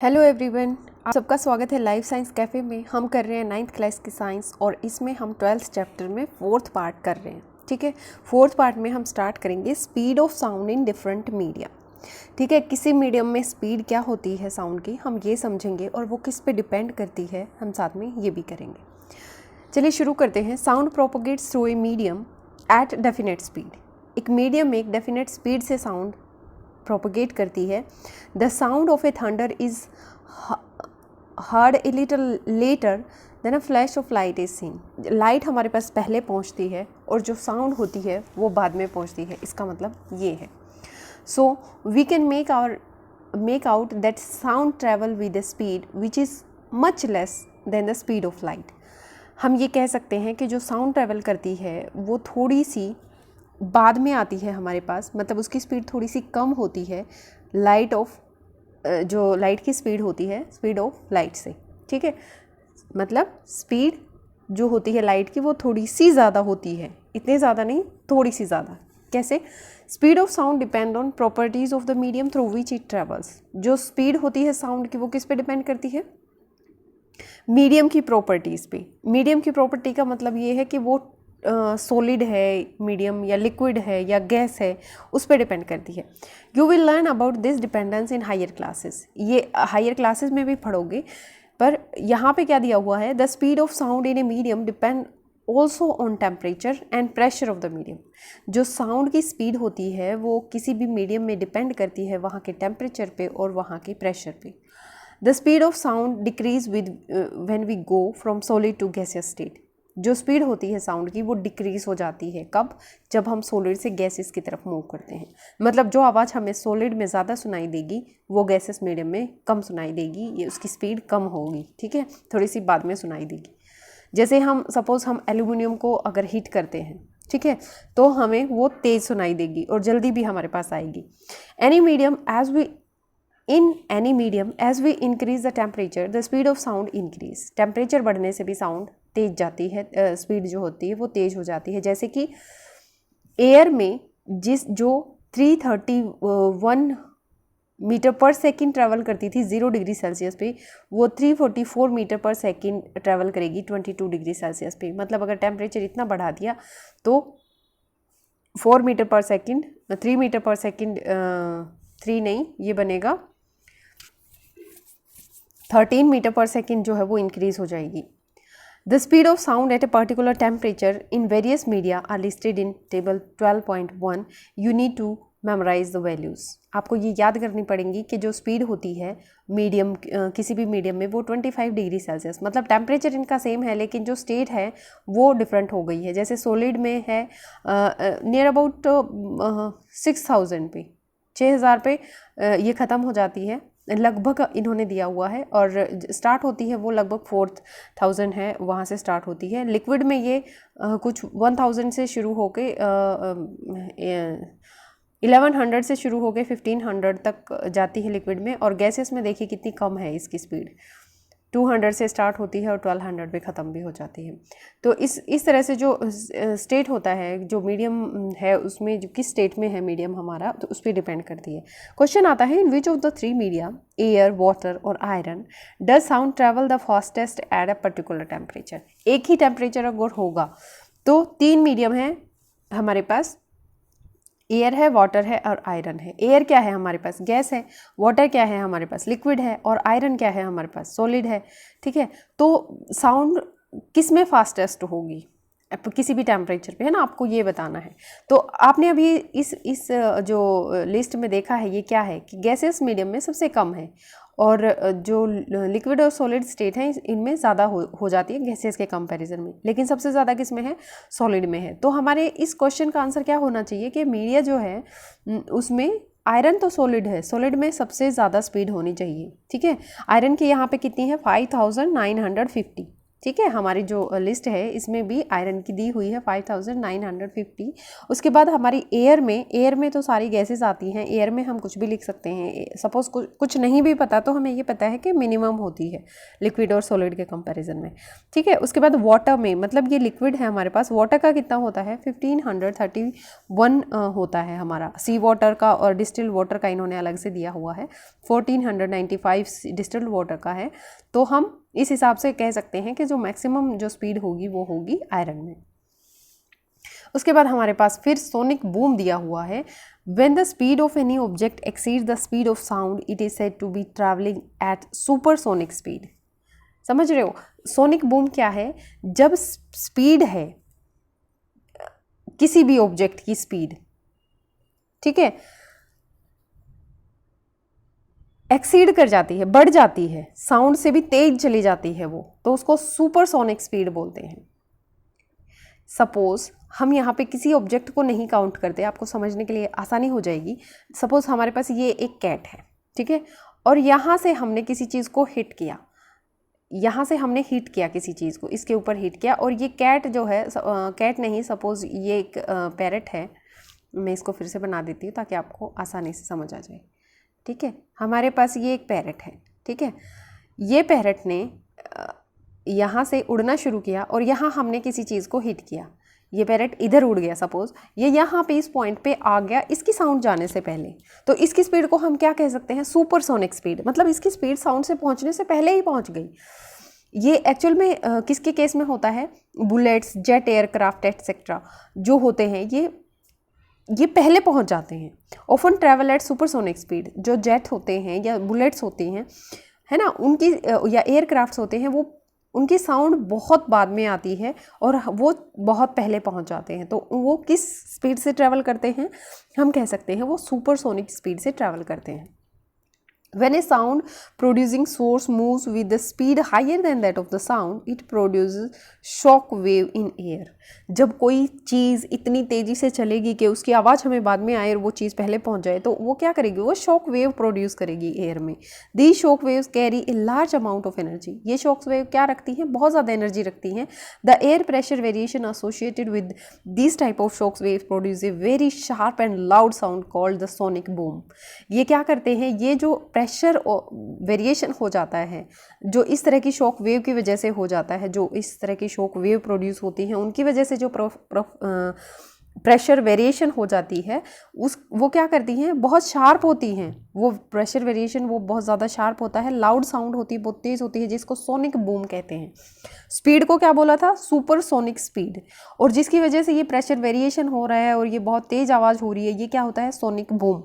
Hello everyone, आप सबका स्वागत है लाइफ साइंस कैफ़े में। हम कर रहे हैं 9th क्लास की साइंस और इसमें हम 12th चैप्टर में 4th पार्ट कर रहे हैं। ठीक है, 4th पार्ट में हम स्टार्ट करेंगे speed of sound in different media. ठीक है, किसी मीडियम में स्पीड क्या होती है साउंड की, हम ये समझेंगे और वो किस पे डिपेंड करती है, हम साथ में ये भी करेंगे। चलिए शुरू करते हैं। Sound propagates through a medium at definite speed. एक मीडियम में एक डेफिनेट स्पीड से साउंड प्रोपोगेट करती है। The sound of a thunder is heard a little later than a flash of light is seen. Light हमारे पास पहले पहुंचती है और जो साउंड होती है वो बाद में पहुंचती है। इसका मतलब ये है। So we can make out that sound travel with the speed which is much less than the speed of light. हम ये कह सकते हैं कि जो साउंड ट्रेवल करती है वो थोड़ी सी बाद में आती है हमारे पास, मतलब उसकी स्पीड थोड़ी सी कम होती है जो लाइट की स्पीड होती है स्पीड ऑफ लाइट से। ठीक है, मतलब स्पीड जो होती है लाइट की वो थोड़ी सी ज़्यादा होती है, इतनी ज़्यादा नहीं, थोड़ी सी ज़्यादा। कैसे? Speed of sound depend on properties of the medium through which it travels. जो स्पीड होती है साउंड की वो किस पे डिपेंड करती है? मीडियम की प्रॉपर्टीज़ पे। मीडियम की प्रॉपर्टी का मतलब ये है कि वो सॉलिड है मीडियम या लिक्विड है या गैस है, उस पर डिपेंड करती है। You will learn about this dependence in higher classes. ये हायर क्लासेस में भी पढ़ोगे, पर यहाँ पे क्या दिया हुआ है? The speed of sound in a medium depend also on temperature and pressure of the medium. जो साउंड की स्पीड होती है वो किसी भी मीडियम में डिपेंड करती है वहाँ के टेम्परेचर पे और वहाँ के प्रेशर पे। The speed of sound decrease with when we go from solid to gaseous state. जो स्पीड होती है साउंड की वो डिक्रीज हो जाती है कब? जब हम सॉलिड से गैसेस की तरफ मूव करते हैं। मतलब जो आवाज़ हमें सॉलिड में ज़्यादा सुनाई देगी वो गैसेस मीडियम में कम सुनाई देगी, ये उसकी स्पीड कम होगी। ठीक है, थोड़ी सी बाद में सुनाई देगी। जैसे हम सपोज़ हम एल्यूमिनियम को अगर हीट करते हैं, ठीक है, तो हमें वो तेज़ सुनाई देगी और जल्दी भी हमारे पास आएगी। In any medium, as we increase the temperature, the speed of sound increase. Temperature बढ़ने से भी साउंड तेज जाती है, स्पीड जो होती है वो तेज हो जाती है। जैसे कि एयर में जो 331 मीटर पर सेकेंड ट्रैवल करती थी 0 डिग्री सेल्सियस पे, वो 344 मीटर पर सेकेंड ट्रैवल करेगी 22 डिग्री सेल्सियस पे। मतलब अगर टेम्परेचर इतना बढ़ा दिया तो 4 metre per second, 3 metre per second, 3 नहीं, ये बनेगा 13 मीटर पर सेकेंड जो है वो इंक्रीज हो जाएगी। The speed of sound at a particular temperature in various media are listed in table 12.1। You need to memorise the values. आपको ये याद करनी पड़ेंगी कि जो स्पीड होती है मीडियम, किसी भी मीडियम में, वो 25 डिग्री सेल्सियस, मतलब टेम्परेचर इनका सेम है लेकिन जो स्टेट है वो डिफरेंट हो गई है। जैसे सॉलिड में है नियर अबाउट 6000 पे, 6000 पे ये ख़त्म हो जाती है लगभग, इन्होंने दिया हुआ है, और स्टार्ट होती है वो लगभग 4000 है, वहाँ से स्टार्ट होती है। लिक्विड में ये कुछ 1000 से शुरू होके 1100 से शुरू होके 1500 तक जाती है लिक्विड में, और गैसेस में देखिए कितनी कम है इसकी स्पीड, 200 से स्टार्ट होती है और 1200 पे ख़त्म भी हो जाती है। तो इस तरह से जो स्टेट होता है, जो मीडियम है, उसमें जो किस स्टेट में है मीडियम हमारा, तो उस पर डिपेंड करती है। क्वेश्चन आता है, in which of the 3 media, air, water और iron, does sound travel the fastest at a particular temperature. एक ही टेम्परेचर अगर होगा तो 3 मीडियम है हमारे पास, एयर है, वाटर है और आयरन है। एयर क्या है हमारे पास? गैस है। वाटर क्या है हमारे पास? लिक्विड है। और आयरन क्या है हमारे पास? सॉलिड है। ठीक है, तो साउंड किस में फास्टेस्ट होगी किसी भी टेम्परेचर पे, है ना, आपको ये बताना है। तो आपने अभी इस जो लिस्ट में देखा है, ये क्या है कि गैसेस मीडियम में सबसे कम है, और जो लिक्विड और सॉलिड स्टेट हैं इनमें ज़्यादा हो जाती है गैसेस के कंपैरिजन में, लेकिन सबसे ज़्यादा किस में है? सॉलिड में है। तो हमारे इस क्वेश्चन का आंसर क्या होना चाहिए कि मीडिया जो है उसमें आयरन तो सॉलिड है, सॉलिड में सबसे ज़्यादा स्पीड होनी चाहिए। ठीक है, आयरन की यहाँ पे कितनी है? 5950। ठीक है। हमारी जो लिस्ट है इसमें भी आयरन की दी हुई है 5950। उसके बाद हमारी एयर में तो सारी गैसेस आती हैं, एयर में हम कुछ भी लिख सकते हैं। सपोज कुछ नहीं भी पता तो हमें ये पता है कि मिनिमम होती है लिक्विड और सॉलिड के कंपैरिजन में, ठीक है। उसके बाद वाटर में, मतलब ये लिक्विड है हमारे पास, वाटर का कितना होता है 1531 होता है हमारा। सी वाटर का और डिस्टिल्ड वाटर का इन्होंने अलग से दिया हुआ है, 1495 डिस्टिल्ड वाटर का है। तो हम इस हिसाब से कह सकते हैं कि जो मैक्सिमम जो स्पीड होगी वो होगी आयरन में। उसके बाद हमारे पास फिर सोनिक बूम दिया हुआ है। When the speed of any object exceeds the speed of sound, it is said to be traveling at supersonic speed. समझ रहे हो? सोनिक बूम क्या है? जब स्पीड है किसी भी ऑब्जेक्ट की स्पीड, ठीक है, एक्सीड कर जाती है, बढ़ जाती है, साउंड से भी तेज चली जाती है वो, तो उसको सुपरसोनिक स्पीड बोलते हैं। सपोज हम यहाँ पे किसी ऑब्जेक्ट को नहीं काउंट करते, आपको समझने के लिए आसानी हो जाएगी। सपोज हमारे पास ये एक कैट है, ठीक है, और यहाँ से हमने किसी चीज़ को हिट किया, यहाँ से हमने हिट किया किसी चीज़ को, इसके ऊपर हिट किया, और ये कैट जो है, कैट नहीं, सपोज ये एक पैरट है। मैं इसको फिर से बना देती हूँ ताकि आपको आसानी से समझ आ जाए, ठीक है। हमारे पास ये एक पैरट है, ठीक है। ये पैरट ने यहाँ से उड़ना शुरू किया और यहाँ हमने किसी चीज़ को हिट किया, ये पैरट इधर उड़ गया, सपोज ये यहाँ पे इस पॉइंट पे आ गया इसकी साउंड जाने से पहले, तो इसकी स्पीड को हम क्या कह सकते हैं? Supersonic speed. मतलब इसकी स्पीड साउंड से पहुँचने से पहले ही पहुँच गई। ये एक्चुअल में किसके केस में होता है? बुलेट्स, जेट एयरक्राफ्ट एटसेट्रा जो होते हैं ये पहले पहुंच जाते हैं। Often travel at supersonic speed. जो जेट होते हैं या बुलेट्स होते हैं, है ना, उनकी या एयरक्राफ्ट्स होते हैं, वो उनकी साउंड बहुत बाद में आती है और वो बहुत पहले पहुंच जाते हैं। तो वो किस स्पीड से ट्रैवल करते हैं? हम कह सकते हैं वो सुपरसोनिक स्पीड से ट्रैवल करते हैं। When a sound producing source moves with the speed higher than that of the sound, it produces shock wave in air. जब कोई चीज़ इतनी तेज़ी से चलेगी कि उसकी आवाज़ हमें बाद में आए और वो चीज़ पहले पहुंच जाए, तो वो क्या करेगी? वो शॉक वेव प्रोड्यूस करेगी एयर में। These shock waves carry a large amount of energy. ये शॉक वेव क्या रखती हैं? बहुत ज़्यादा एनर्जी रखती हैं। The air pressure variation associated with these type of shock waves produce a very sharp and loud sound called the sonic boom. ये क्या करते हैं? ये जो प्रेशर वेरिएशन हो जाता है, जो इस तरह की शॉक वेव की वजह से हो जाता है, जो इस तरह की शॉक वेव प्रोड्यूस होती हैं, उनकी वजह से जो प्रेशर वेरिएशन हो जाती है, वो क्या करती हैं? बहुत शार्प होती हैं। वो प्रेशर वेरिएशन वो बहुत ज़्यादा शार्प होता है, लाउड साउंड होती है, बहुत तेज़ होती है, जिसको सोनिक बूम कहते हैं। स्पीड को क्या बोला था? Supersonic speed. और जिसकी वजह से ये प्रेशर वेरिएशन हो रहा है और ये बहुत तेज़ आवाज़ हो रही है, ये क्या होता है? Sonic boom.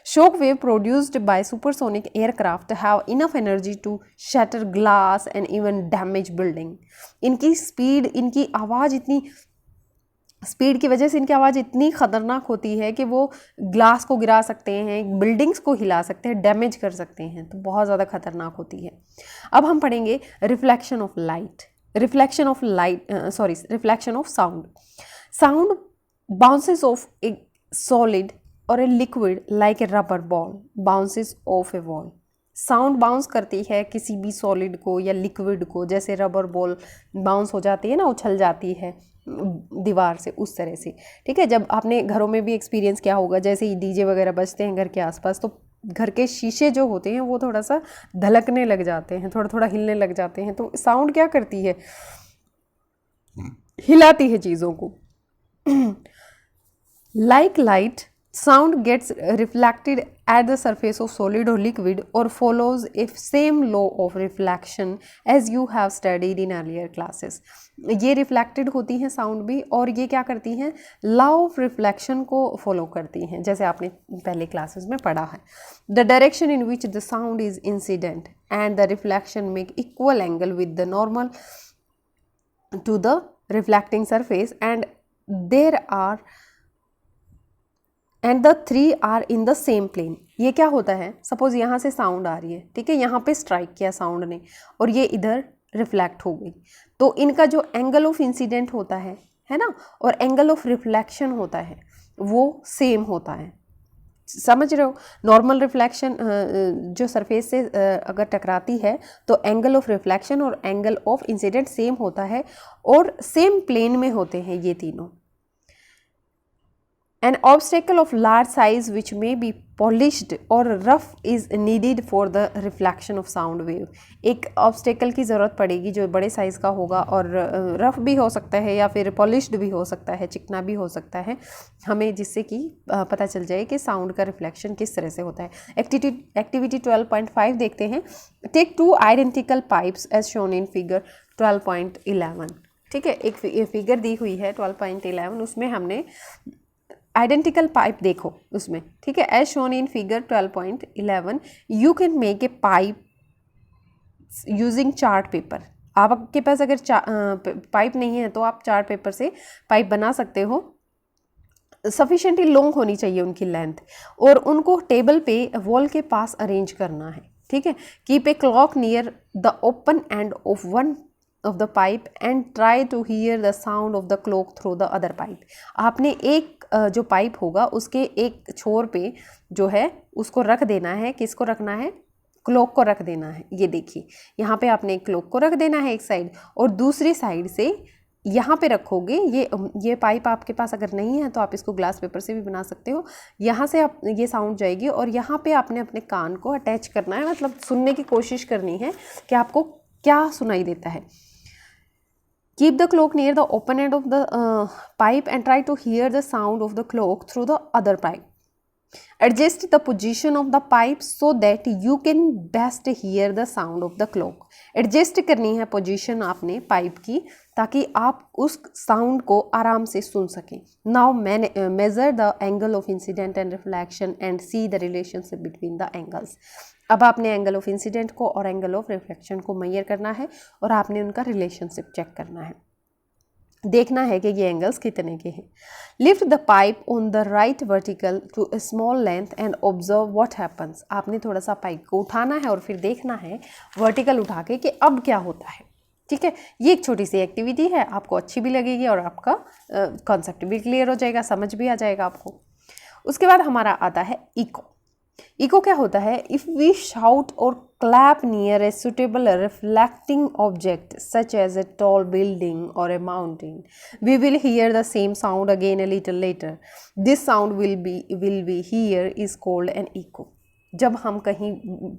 Shock wave produced by supersonic aircraft have enough energy to shatter glass and even damage building. इनकी स्पीड, इनकी आवाज़ इतनी, स्पीड की वजह से इनकी आवाज़ इतनी ख़तरनाक होती है कि वो ग्लास को गिरा सकते हैं, बिल्डिंग्स को हिला सकते हैं, डैमेज कर सकते हैं, तो बहुत ज़्यादा खतरनाक होती है। अब हम पढ़ेंगे reflection of light, reflection of sound. Sound bounces off a solid और a liquid like a rubber ball bounces off a wall. Sound bounce करती है किसी भी सॉलिड को या लिक्विड को, जैसे रबर बॉल बाउंस हो जाती है ना, उछल जाती है दीवार से, उस तरह से, ठीक है। जब आपने घरों में भी एक्सपीरियंस किया होगा, जैसे ही डीजे वगैरह बजते हैं घर के आसपास, तो घर के शीशे जो होते हैं वो थोड़ा सा धलकने लग जाते हैं, थोड़ा थोड़ा हिलने लग जाते हैं। तो साउंड क्या करती है? हिलाती है चीज़ों को। Like light, sound gets reflected at the surface of solid or liquid or follows a same law of reflection as you have studied in earlier classes. ये reflected होती हैं साउंड भी, और ये क्या करती हैं? लॉ ऑफ रिफ्लेक्शन को फॉलो करती हैं, जैसे आपने पहले क्लासेस में पढ़ा है। The direction in which the sound is incident and the reflection make equal angle with the normal to the reflecting surface and the three are in the same plane. ये क्या होता है? सपोज यहाँ से sound आ रही है, ठीक है, यहाँ पे स्ट्राइक किया साउंड ने और ये इधर रिफ्लेक्ट हो गई, तो इनका जो एंगल ऑफ इंसिडेंट होता है ना, और एंगल ऑफ रिफ्लेक्शन होता है, वो सेम होता है, समझ रहे हो? नॉर्मल रिफ्लेक्शन जो सरफेस से अगर टकराती है तो एंगल ऑफ रिफ्लेक्शन और एंगल ऑफ इंसिडेंट सेम होता है और सेम प्लेन में होते हैं ये तीनों। An obstacle of large size which may be polished or rough is needed for the reflection of sound wave। एक obstacle की ज़रूरत पड़ेगी जो बड़े साइज़ का होगा और रफ़ भी हो सकता है या फिर पॉलिश्ड भी हो सकता है, चिकना भी हो सकता है, हमें जिससे कि पता चल जाए कि साउंड का रिफ्लेक्शन किस तरह से होता है। एक्टिविटी 12.5 देखते हैं। Take 2 identical pipes as shown in figure 12.11। ठीक है, एक फिगर दी हुई है 12.11, उसमें हमने आइडेंटिकल पाइप देखो उसमें। ठीक है, as shown in figure 12.11 you can make a pipe using chart paper. आपके पास अगर पाइप नहीं है तो आप चार्ट पेपर से पाइप बना सकते हो। सफिशिएंटली लॉन्ग होनी चाहिए उनकी लेंथ, और उनको टेबल पे वॉल के पास अरेंज करना है। ठीक है, keep a clock near the open end of one of the pipe and try to hear the sound of the clock through the other pipe। आपने एक जो पाइप होगा उसके एक छोर पे जो है उसको रख देना है। किसको रखना है? क्लॉक को रख देना है। ये देखिए यहाँ पे आपने एक क्लॉक को रख देना है एक साइड, और दूसरी साइड से यहाँ पे रखोगे। ये पाइप आपके पास अगर नहीं है तो आप इसको ग्लास पेपर से भी बना सकते हो। यहाँ से आप ये साउंड जाएगी और यहाँ पे आपने अपने कान को अटैच करना है, मतलब सुनने की कोशिश करनी है कि आपको क्या सुनाई देता है। Keep the clock near the open end of the pipe and try to hear the sound of the clock through the other pipe. Adjust the position of the pipe so that you can best hear the sound of the clock। Adjust करनी है position आपने pipe की ताकि आप उस sound को आराम से सुन सकें। Now measure the angle of incident and reflection and see the relationship between the angles। अब आपने एंगल ऑफ इंसिडेंट को और एंगल ऑफ रिफ्लेक्शन को मेजर करना है और आपने उनका रिलेशनशिप चेक करना है, देखना है कि ये एंगल्स कितने के हैं। Lift the pipe on the right vertical to a small length and observe what happens. आपने थोड़ा सा पाइप को उठाना है और फिर देखना है वर्टिकल उठा के कि अब क्या होता है। ठीक है, ये एक छोटी सी एक्टिविटी है, आपको अच्छी भी लगेगी और आपका कॉन्सेप्ट भी क्लियर हो जाएगा, समझ भी आ जाएगा आपको। उसके बाद हमारा आता है इको। इको क्या होता है? इफ़ वी शाउट और clap near a suitable reflecting object such as a tall building और a mountain we will hear the same sound again a little later. This sound will be hear is called an echo. जब हम कहीं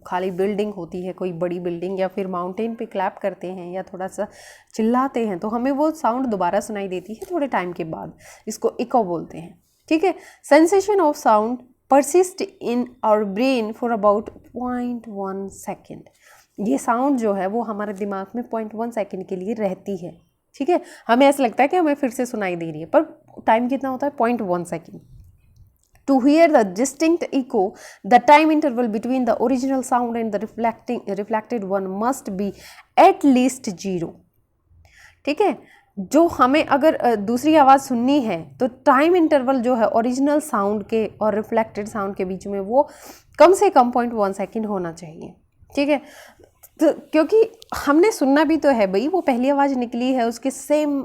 खाली building होती है, कोई बड़ी building या फिर माउंटेन पे क्लैप करते हैं या थोड़ा सा चिल्लाते हैं तो हमें वो साउंड दोबारा सुनाई देती है थोड़े टाइम के बाद, इसको इको बोलते हैं। ठीक है, sensation of sound persist in our brain for about 0.1 second. ये साउंड जो है वो हमारे दिमाग में 0.1 सेकेंड के लिए रहती है। ठीक है, हमें ऐसा लगता है कि हमें फिर से सुनाई दे रही है, पर टाइम कितना होता है? 0.1 second. To hear the distinct echo, the time interval between the original sound and the reflected one must be at least 0। ठीक है, जो हमें अगर दूसरी आवाज़ सुननी है तो टाइम इंटरवल जो है ओरिजिनल साउंड के और रिफ्लेक्टेड साउंड के बीच में वो कम से कम 0.1 सेकेंड होना चाहिए। ठीक है, तो क्योंकि हमने सुनना भी तो है भाई, वो पहली आवाज़ निकली है उसके सेम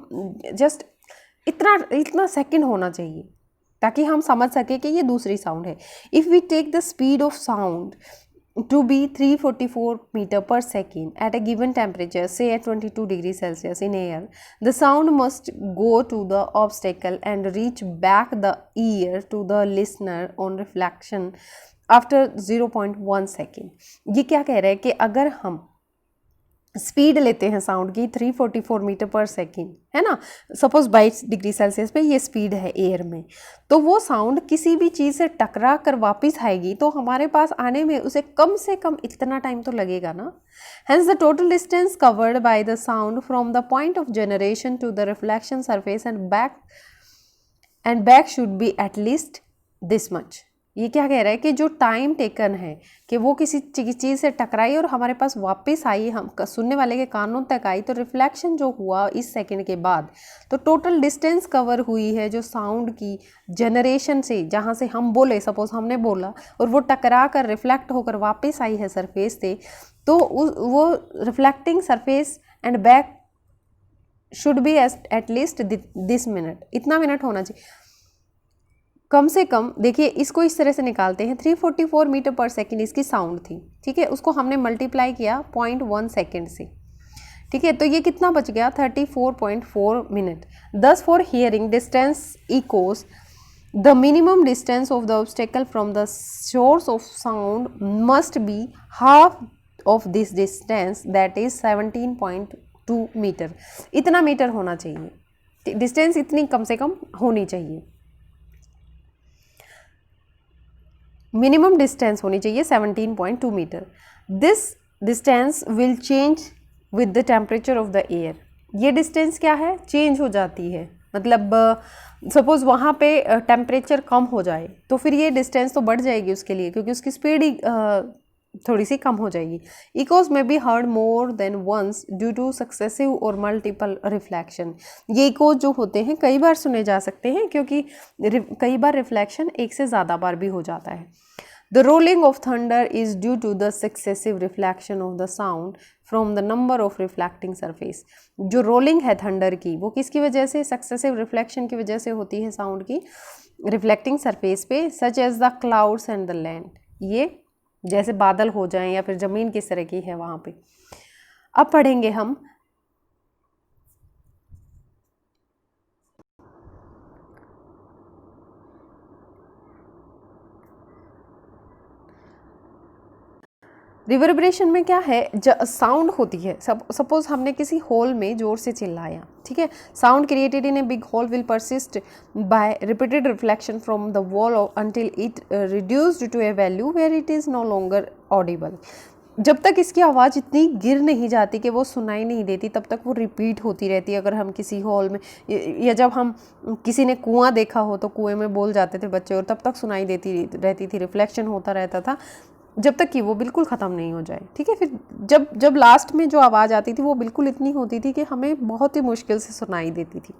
जस्ट इतना सेकेंड होना चाहिए ताकि हम समझ सके कि ये दूसरी साउंड है। If we take the speed of sound to be 344 meter per second at a given temperature, say at 22 degrees Celsius in air, the sound must go to the obstacle and reach back the ear to the listener on reflection after 0.1 second। ये क्या कह रहा है कि अगर हम speed लेते हैं साउंड की 344 मीटर पर सेकेंड, है ना, सपोज 22 डिग्री सेल्सियस पे ये स्पीड है एयर में, तो वो साउंड किसी भी चीज़ से टकरा कर वापस आएगी तो हमारे पास आने में उसे कम से कम इतना टाइम तो लगेगा ना। Hence the total distance covered by the sound from the point of generation to the reflection surface and back should be at least this much। ये क्या कह रहा है कि जो टाइम टेकन है कि वो किसी चीज़ से टकराई और हमारे पास वापस आई, हम सुनने वाले के कानों तक आई, तो रिफ्लेक्शन जो हुआ इस सेकंड के बाद, तो टोटल डिस्टेंस कवर हुई है जो साउंड की जनरेशन से, जहाँ से हम बोले, सपोज हमने बोला और वो टकरा कर रिफ्लेक्ट होकर वापस आई है सरफेस से, तो वो reflecting surface and back should be at least this minute, इतना मिनट होना चाहिए। कम से कम देखिए इसको इस तरह से निकालते हैं, 344 मीटर पर सेकेंड इसकी साउंड थी, ठीक है, उसको हमने मल्टीप्लाई किया 0.1 सेकेंड से, ठीक है, तो ये कितना बच गया 34.4 minute. Thus for hearing distance echoes the minimum distance of the obstacle from the source of sound must be half of this distance that is 17.2 metre. इतना मीटर होना चाहिए, डिस्टेंस इतनी कम से कम होनी चाहिए, मिनिमम डिस्टेंस होनी चाहिए 17.2 metre. This distance will change with the temperature of the air. ये डिस्टेंस क्या है, चेंज हो जाती है, मतलब सपोज वहाँ पे टेम्परेचर कम हो जाए तो फिर ये डिस्टेंस तो बढ़ जाएगी उसके लिए, क्योंकि उसकी स्पीड ही थोड़ी सी कम हो जाएगी। इकोज में be heard more than once due two successive और मल्टीपल रिफ्लेक्शन। ये इकोज जो होते हैं कई बार सुने जा सकते हैं, क्योंकि कई बार रिफ्लेक्शन एक से ज़्यादा बार भी हो जाता है। The rolling of thunder is due to the successive reflection of the sound from the number of reflecting surface. जो रोलिंग है थंडर की वो किसकी वजह से, सक्सेसिव रिफ्लेक्शन की वजह से होती है साउंड की रिफ्लेक्टिंग सरफेस पे, such as the clouds and the land. ये जैसे बादल हो जाएं या फिर ज़मीन किस तरह की है वहाँ पे। अब पढ़ेंगे हम रिवर्बरेशन में क्या है, साउंड होती है, सपोज हमने किसी होल में जोर से चिल्लाया, ठीक है, sound created in a big hall will persist by repeated reflection from the wall until it reduced to a value where it is no longer audible. जब तक इसकी आवाज़ इतनी गिर नहीं जाती कि वो सुनाई नहीं देती, तब तक वो रिपीट होती रहती है। अगर हम किसी हॉल में, या जब हम किसी ने कुआं देखा हो तो कुएं में बोल जाते थे बच्चे, और तब तक सुनाई देती रहती थी, रिफ्लेक्शन होता रहता था, जब तक कि वो बिल्कुल ख़त्म नहीं हो जाए, ठीक है। फिर जब लास्ट में जो आवाज़ आती थी वो बिल्कुल इतनी होती थी कि हमें बहुत ही मुश्किल से सुनाई देती थी।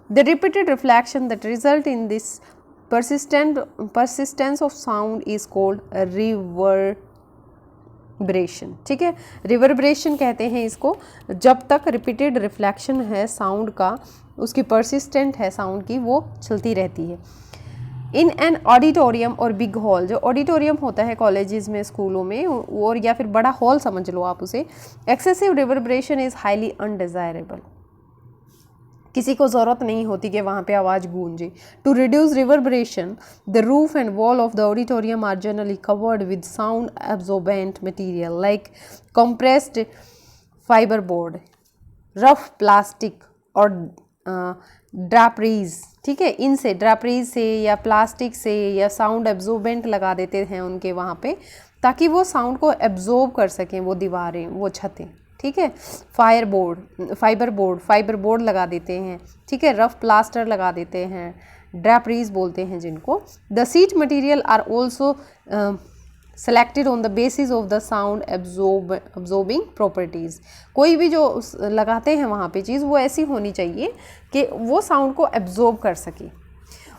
The repeated reflection that result in this persistence of sound is called reverberation, ठीक है। रिवर्बरेशन कहते हैं इसको, जब तक रिपीटेड रिफ्लेक्शन है साउंड का, उसकी परसिस्टेंट है साउंड की, वो चलती रहती है। इन एन ऑडिटोरियम और बिग हॉल, जो ऑडिटोरियम होता है कॉलेजेस में, स्कूलों में, और या फिर बड़ा हॉल समझ लो आप उसे, excessive reverberation is highly undesirable. किसी को ज़रूरत नहीं होती कि वहाँ पे आवाज़ गूंजे। To reduce reverberation the roof and wall of the auditorium are generally covered with sound absorbent material like compressed fibre board, rough plastic और ड्रापरीज, ठीक है, इनसे ड्रापरीज से या प्लास्टिक से या साउंड एब्जॉर्बेंट लगा देते हैं उनके वहाँ पे, ताकि वो साउंड को एब्जॉर्ब कर सकें, वो दीवारें, वो छतें, ठीक है। फाइबर बोर्ड लगा देते हैं, ठीक है, रफ प्लास्टर लगा देते हैं, ड्रापरीज बोलते हैं जिनको। The seat material are also selected on the basis of the sound absorbing properties. कोई भी जो लगाते हैं वहाँ पे चीज़, वो ऐसी होनी चाहिए कि वो साउंड को एब्जॉर्ब कर सके।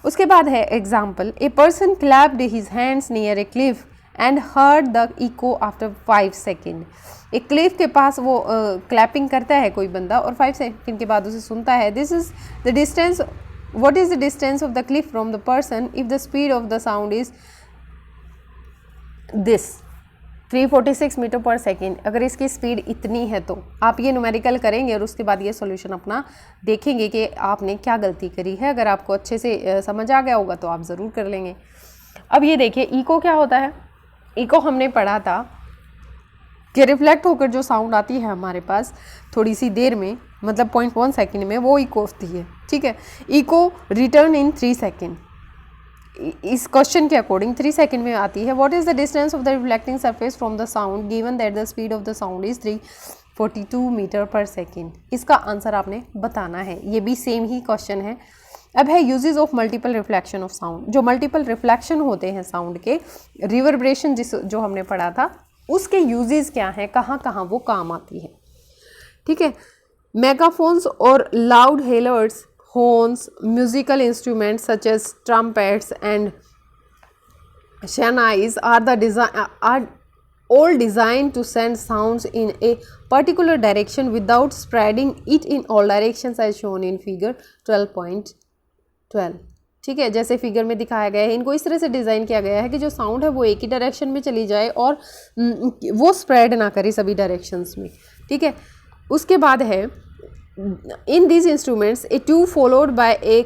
उसके बाद है example, a person clapped his hands near a cliff and heard the echo after 5 second. एक क्लिफ के पास वो क्लैपिंग करता है कोई बंदा और 5 सेकेंड के बाद उसे सुनता है। This is the distance, what is the distance of the cliff from the person if the speed of the sound is this 346 metre per second. अगर इसकी स्पीड इतनी है तो आप ये न्यूमेरिकल करेंगे और उसके बाद ये सॉल्यूशन अपना देखेंगे कि आपने क्या गलती करी है। अगर आपको अच्छे से समझ आ गया होगा तो आप ज़रूर कर लेंगे। अब ये देखिए इको क्या होता है। इको हमने पढ़ा था कि रिफ्लेक्ट होकर जो साउंड आती है हमारे पास थोड़ी सी देर में, मतलब 0.1 सेकेंड में, वो इको होती है, ठीक है। इको रिटर्न इन 3 सेकेंड, इस क्वेश्चन के अकॉर्डिंग 3 सेकेंड में आती है। What is the distance of the reflecting surface from the sound given that the speed of the sound is 342 metre per second. इसका आंसर आपने बताना है। ये भी सेम ही क्वेश्चन है। अब है uses of multiple reflection of sound. जो मल्टीपल रिफ्लेक्शन होते हैं साउंड के, रिवर्बरेशन जो हमने पढ़ा था, उसके यूजेस क्या हैं, कहाँ कहाँ वो काम आती है, ठीक है। मेगाफोन्स और loud healers, horns, musical instruments such as trumpets and shannais are all designed to send sounds in a particular direction without spreading it in all directions as shown in figure 12.12. ठीक है, जैसे फिगर में दिखाया गया है। इनको इस तरह से डिज़ाइन किया गया है कि जो साउंड है वो एक ही डायरेक्शन में चली जाए और वो स्प्रेड ना करे सभी डायरेक्शंस में, ठीक है। उसके बाद है in these instruments A tube followed by A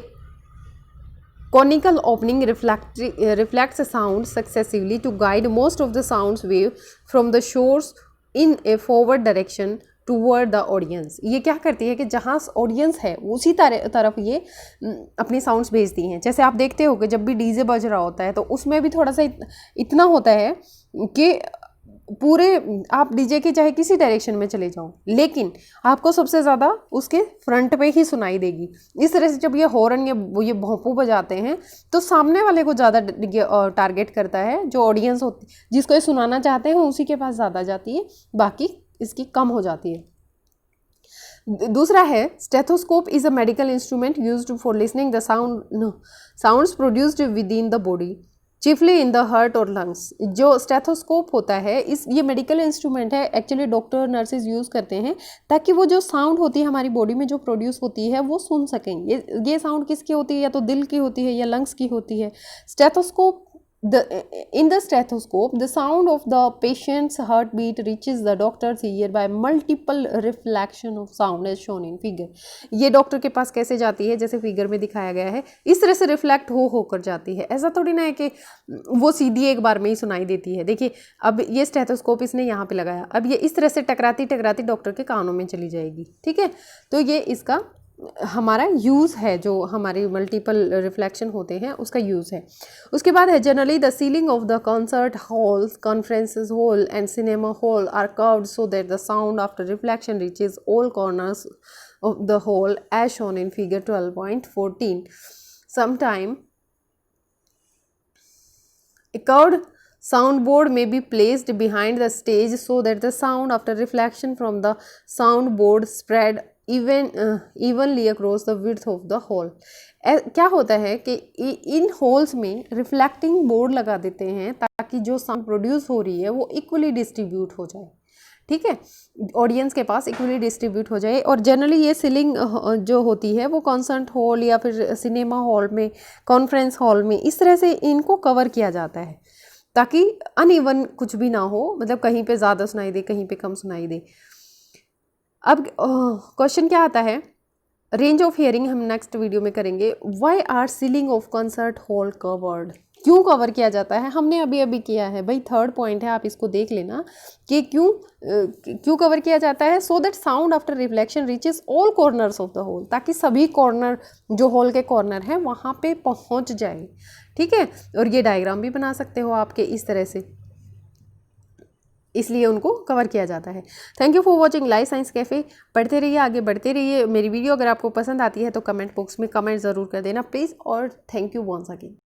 conical opening reflects sound successively to guide most of the sounds wave from the source in a forward direction toward the audience। ये क्या करती है कि जहाँ ऑडियंस है उसी तरफ ये अपनी साउंड्स भेजती हैं। जैसे आप देखते हो कि जब भी डीजे बज रहा होता है तो उसमें भी थोड़ा सा इतना होता है कि पूरे आप डीजे के चाहे किसी डायरेक्शन में चले जाओ, लेकिन आपको सबसे ज़्यादा उसके फ्रंट पे ही सुनाई देगी। इस तरह से जब ये हॉर्न ये भोंपू बजाते हैं तो सामने वाले को ज़्यादा टारगेट करता है। जो ऑडियंस होती जिसको ये सुनाना चाहते हैं उसी के पास ज़्यादा जाती है, बाकी इसकी कम हो जाती है। दूसरा है stethoscope is a medical instrument used for listening the sounds produced within the body chiefly in the heart और लंग्स। जो स्टेथोस्कोप होता है ये मेडिकल इंस्ट्रूमेंट है, एक्चुअली डॉक्टर नर्सेज यूज़ करते हैं ताकि वो जो साउंड होती है हमारी बॉडी में जो प्रोड्यूस होती है वो सुन सकें। ये साउंड किसकी होती है, या तो दिल की होती है या लंग्स की होती है। Stethoscope in the stethoscope the sound of the patient's heartbeat reaches the doctor's ear by multiple reflection of sound as shown in figure। ये डॉक्टर के पास कैसे जाती है, जैसे फिगर में दिखाया गया है, इस तरह से रिफ्लेक्ट होकर जाती है। ऐसा थोड़ी ना है कि वो सीधी एक बार में ही सुनाई देती है। देखिए अब ये स्टेथोस्कोप इसने यहाँ पे लगाया, अब ये इस तरह से टकराती टकराती डॉक्टर के कानों में चली जाएगी, ठीक है। तो ये इसका हमारा यूज़ है, जो हमारे मल्टीपल रिफ्लेक्शन होते हैं उसका यूज़ है। उसके बाद है generally the ceiling of the concert halls, conferences hall and cinema hall are curved so that the sound after reflection reaches all corners of the hall as shown in figure 12.14। Sometime a curved soundboard may be placed behind the stage so that the sound after reflection from the soundboard spread evenly across the width of the hall। क्या होता है कि इन halls में reflecting board लगा देते हैं ताकि जो साउंड प्रोड्यूस हो रही है वो इक्वली डिस्ट्रीब्यूट हो जाए, ठीक है, ऑडियंस के पास इक्वली डिस्ट्रीब्यूट हो जाए। और जनरली ये सीलिंग जो होती है वो कॉन्सर्ट हॉल या फिर सिनेमा हॉल में, कॉन्फ्रेंस हॉल में, इस तरह से इनको कवर किया जाता है ताकि अनइवन कुछ भी ना हो, मतलब कहीं पे ज़्यादा सुनाई दे कहीं पे कम सुनाई दे। अब क्वेश्चन क्या आता है, रेंज ऑफ हियरिंग हम नेक्स्ट वीडियो में करेंगे। Why are ceiling of concert hall covered, क्यों कवर किया जाता है, हमने अभी अभी किया है भाई, थर्ड पॉइंट है, आप इसको देख लेना कि क्यों कवर किया जाता है। So that sound after reflection reaches all corners of the hall, ताकि सभी कॉर्नर जो हॉल के कॉर्नर हैं वहाँ पे पहुँच जाए, ठीक है। और ये डायग्राम भी बना सकते हो आपके इस तरह से, इसलिए उनको कवर किया जाता है। Thank you for watching life science cafe. पढ़ते रहिए, आगे बढ़ते रहिए। मेरी वीडियो अगर आपको पसंद आती है तो कमेंट बॉक्स में कमेंट ज़रूर कर देना प्लीज़, और थैंक यू वंस अगेन।